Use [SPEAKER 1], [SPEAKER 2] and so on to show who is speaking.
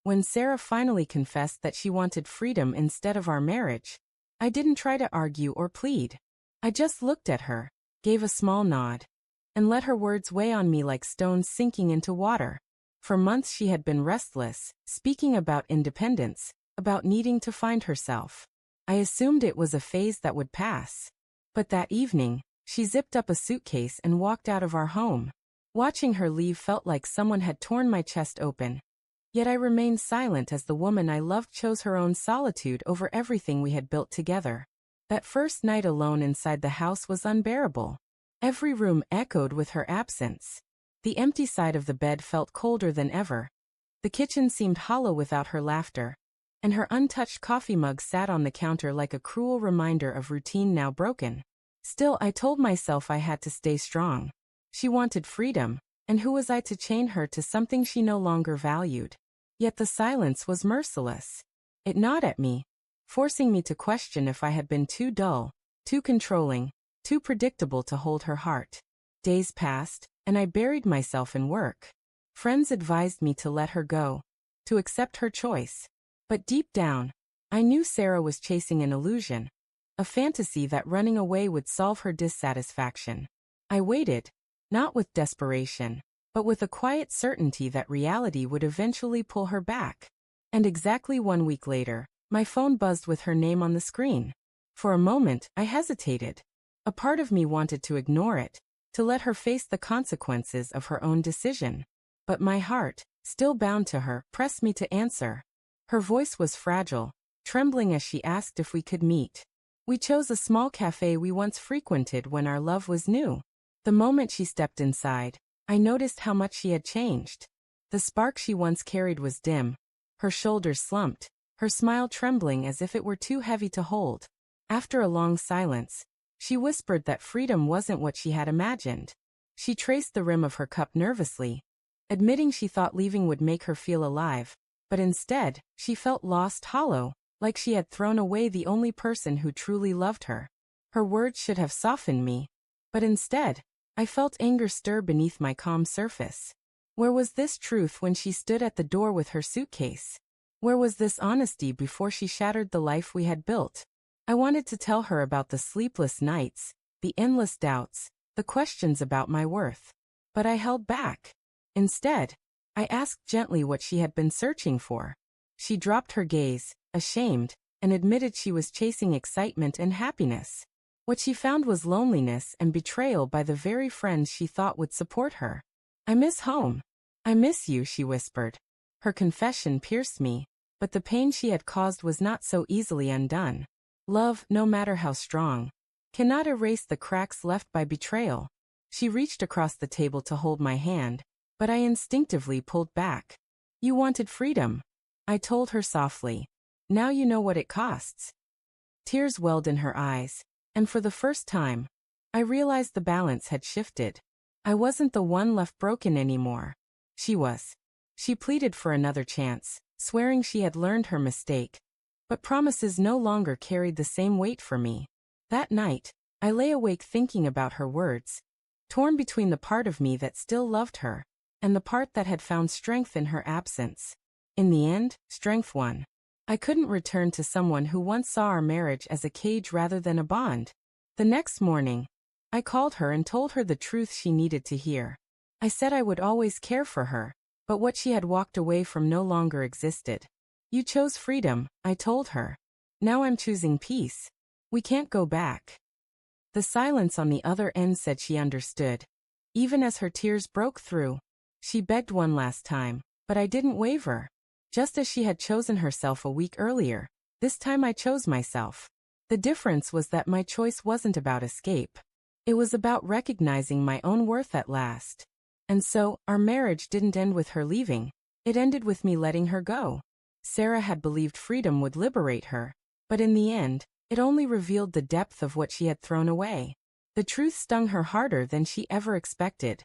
[SPEAKER 1] When Sarah finally confessed that she wanted freedom instead of our marriage, I didn't try to argue or plead. I just looked at her, gave a small nod, and let her words weigh on me like stones sinking into water. For months she had been restless, speaking about independence, about needing to find herself. I assumed it was a phase that would pass. But that evening, she zipped up a suitcase and walked out of our home. Watching her leave felt like someone had torn my chest open. Yet I remained silent as the woman I loved chose her own solitude over everything we had built together. That first night alone inside the house was unbearable. Every room echoed with her absence. The empty side of the bed felt colder than ever. The kitchen seemed hollow without her laughter, and her untouched coffee mug sat on the counter like a cruel reminder of routine now broken. Still, I told myself I had to stay strong. She wanted freedom, and who was I to chain her to something she no longer valued? Yet the silence was merciless. It gnawed at me, forcing me to question if I had been too dull, too controlling, too predictable to hold her heart. Days passed, and I buried myself in work. Friends advised me to let her go, to accept her choice. But deep down, I knew Sarah was chasing an illusion, a fantasy that running away would solve her dissatisfaction. I waited, not with desperation, but with a quiet certainty that reality would eventually pull her back. And exactly 1 week later, my phone buzzed with her name on the screen. For a moment, I hesitated. A part of me wanted to ignore it, to let her face the consequences of her own decision. But my heart, still bound to her, pressed me to answer. Her voice was fragile, trembling as she asked if we could meet. We chose a small cafe we once frequented when our love was new. The moment she stepped inside, I noticed how much she had changed. The spark she once carried was dim, her shoulders slumped, her smile trembling as if it were too heavy to hold. After a long silence, she whispered that freedom wasn't what she had imagined. She traced the rim of her cup nervously, admitting she thought leaving would make her feel alive, but instead, she felt lost, hollow, like she had thrown away the only person who truly loved her. Her words should have softened me, but instead, I felt anger stir beneath my calm surface. Where was this truth when she stood at the door with her suitcase? Where was this honesty before she shattered the life we had built? I wanted to tell her about the sleepless nights, the endless doubts, the questions about my worth. But I held back. Instead, I asked gently what she had been searching for. She dropped her gaze, ashamed, and admitted she was chasing excitement and happiness. What she found was loneliness and betrayal by the very friends she thought would support her. "I miss home. I miss you," she whispered. Her confession pierced me, but the pain she had caused was not so easily undone. Love, no matter how strong, cannot erase the cracks left by betrayal. She reached across the table to hold my hand, but I instinctively pulled back. "You wanted freedom," I told her softly. "Now you know what it costs." Tears welled in her eyes, and for the first time, I realized the balance had shifted. I wasn't the one left broken anymore. She was. She pleaded for another chance, swearing she had learned her mistake. But promises no longer carried the same weight for me. That night, I lay awake thinking about her words, torn between the part of me that still loved her, and the part that had found strength in her absence. In the end, strength won. I couldn't return to someone who once saw our marriage as a cage rather than a bond. The next morning, I called her and told her the truth she needed to hear. I said I would always care for her, but what she had walked away from no longer existed. "You chose freedom," I told her. "Now I'm choosing peace. We can't go back." The silence on the other end said she understood. Even as her tears broke through, she begged one last time, but I didn't waver. Just as she had chosen herself a week earlier, this time I chose myself. The difference was that my choice wasn't about escape. It was about recognizing my own worth at last. And so, our marriage didn't end with her leaving. It ended with me letting her go. Sarah had believed freedom would liberate her, but in the end, it only revealed the depth of what she had thrown away. The truth stung her harder than she ever expected.